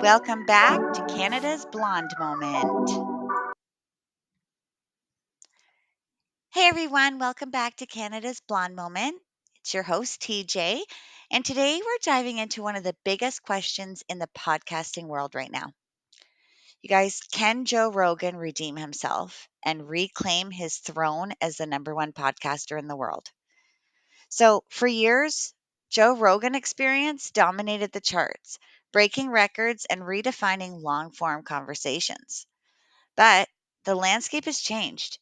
Welcome back to Canada's Blonde Moment. Hey everyone, welcome back to Canada's Blonde Moment. It's your host, TJ, and today we're diving into one of the biggest questions in the podcasting world right now. You guys, can Joe Rogan redeem himself and reclaim his throne as the number one podcaster in the world? So, for years, Joe Rogan Experience dominated the charts, breaking records and redefining long form conversations. But the landscape has changed.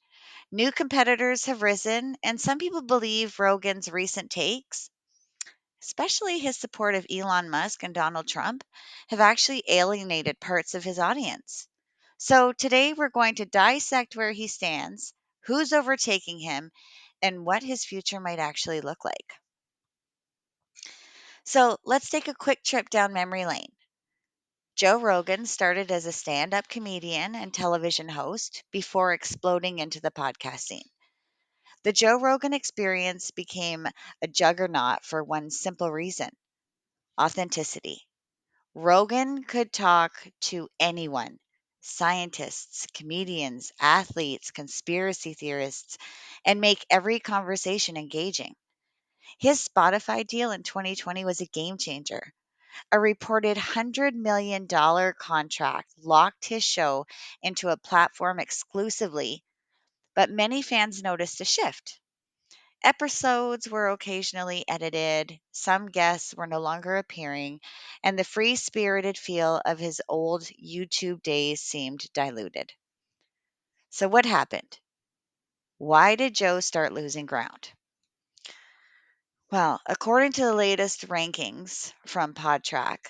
New competitors have risen, and some people believe Rogan's recent takes, especially his support of Elon Musk and Donald Trump, have actually alienated parts of his audience. So today we're going to dissect where he stands, who's overtaking him, and what his future might actually look like. So let's take a quick trip down memory lane. Joe Rogan started as a stand up comedian and television host before exploding into the podcast scene. The Joe Rogan Experience became a juggernaut for one simple reason: authenticity. Rogan could talk to anyone: scientists, comedians, athletes, conspiracy theorists, and make every conversation engaging. His Spotify deal in 2020 was a game changer. A reported $100 million contract locked his show into a platform exclusively, but many fans noticed a shift. Episodes were occasionally edited, some guests were no longer appearing, and the free spirited feel of his old YouTube days seemed diluted. So, what happened? Why did Joe start losing ground? Well, according to the latest rankings from PodTrack,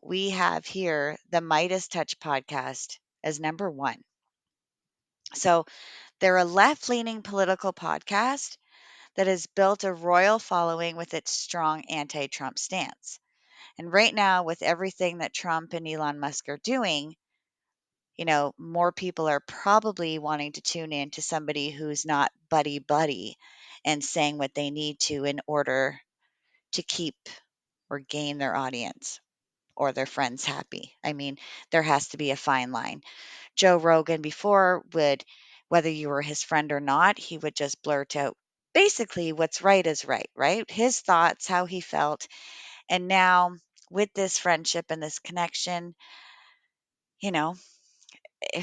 we have here the Midas Touch podcast as number one. So, they're a left leaning political podcast that has built a royal following with its strong anti Trump stance. And right now, with everything that Trump and Elon Musk are doing, more people are probably wanting to tune in to somebody who's not buddy buddy and saying what they need to in order to keep or gain their audience or their friends happy. I mean, there has to be a fine line. Joe Rogan before would, whether you were his friend or not, he would just blurt out basically what's right is right, right? His thoughts, how he felt. And now with this friendship and this connection, you know, eh,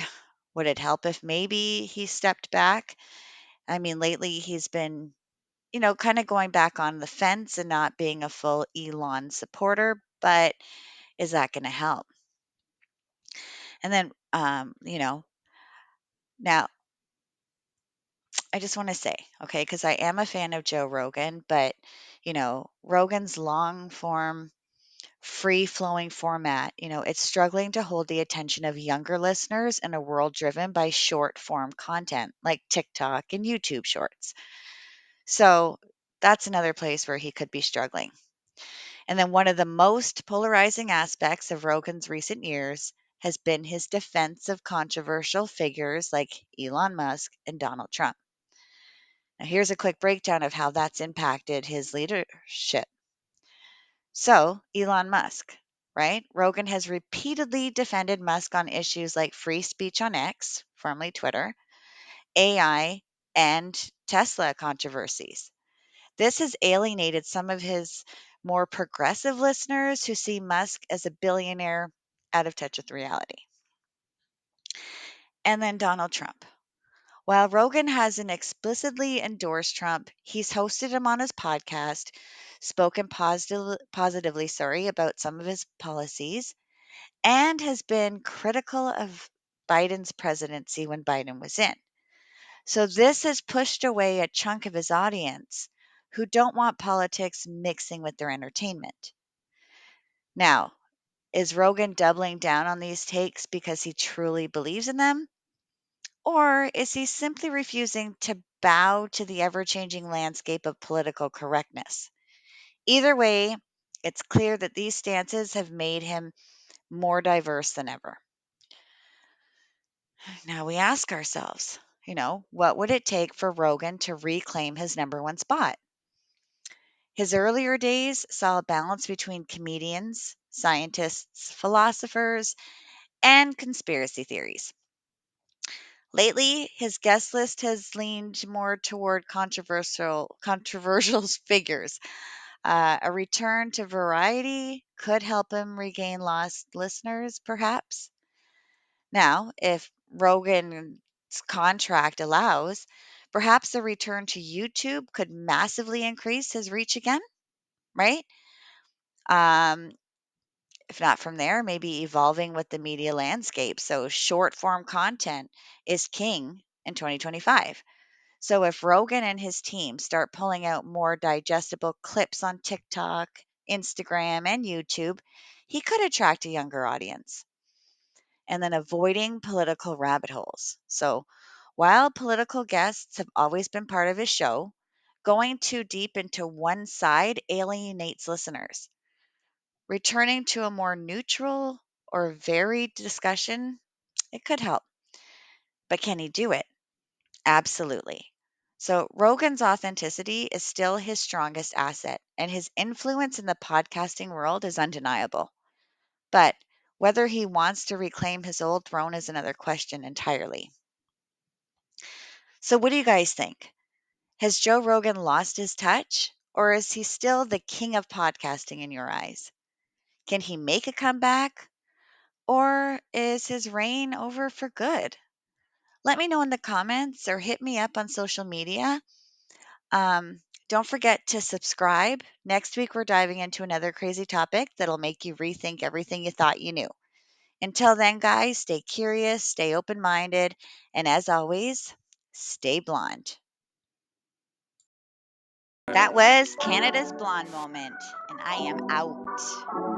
would it help if maybe he stepped back? I mean, lately he's been, kind of going back on the fence and not being a full Elon supporter, but is that going to help? And then, now I just want to say, okay, because I am a fan of Joe Rogan, but, Rogan's long form, free flowing format, it's struggling to hold the attention of younger listeners in a world driven by short form content like TikTok and YouTube shorts. So that's another place where he could be struggling. And then one of the most polarizing aspects of Rogan's recent years has been his defense of controversial figures like Elon Musk and Donald Trump. Now, here's a quick breakdown of how that's impacted his leadership. So, Elon Musk, right? Rogan has repeatedly defended Musk on issues like free speech on X, formerly Twitter, AI, and Tesla controversies. This has alienated some of his more progressive listeners who see Musk as a billionaire out of touch with reality. And then Donald Trump. While Rogan hasn't explicitly endorsed Trump, he's hosted him on his podcast, spoken positively, about some of his policies, and has been critical of Biden's presidency when Biden was in. So this has pushed away a chunk of his audience who don't want politics mixing with their entertainment. Now, is Rogan doubling down on these takes because he truly believes in them? Or is he simply refusing to bow to the ever changing landscape of political correctness? Either way, it's clear that these stances have made him more diverse than ever. Now we ask ourselves, what would it take for Rogan to reclaim his number one spot? His earlier days saw a balance between comedians, scientists, philosophers, and conspiracy theories. Lately, his guest list has leaned more toward controversial figures. A return to variety could help him regain lost listeners, perhaps. Now, if Rogan's contract allows, perhaps a return to YouTube could massively increase his reach again, right? Um, if not from there, maybe evolving with the media landscape. So, short form content is king in 2025. So, if Rogan and his team start pulling out more digestible clips on TikTok, Instagram, and YouTube, he could attract a younger audience. And then avoiding political rabbit holes. So, while political guests have always been part of his show, going too deep into one side alienates listeners. Returning to a more neutral or varied discussion, it could help. But can he do it? Absolutely. So, Rogan's authenticity is still his strongest asset, and his influence in the podcasting world is undeniable. But whether he wants to reclaim his old throne is another question entirely. So, what do you guys think? Has Joe Rogan lost his touch, or is he still the king of podcasting in your eyes? Can he make a comeback, or is his reign over for good? Let me know in the comments or hit me up on social media. Don't forget to subscribe. Next week, we're diving into another crazy topic that'll make you rethink everything you thought you knew. Until then, guys, stay curious, stay open minded, and as always, stay blonde. That was Canada's blonde moment, and I am out.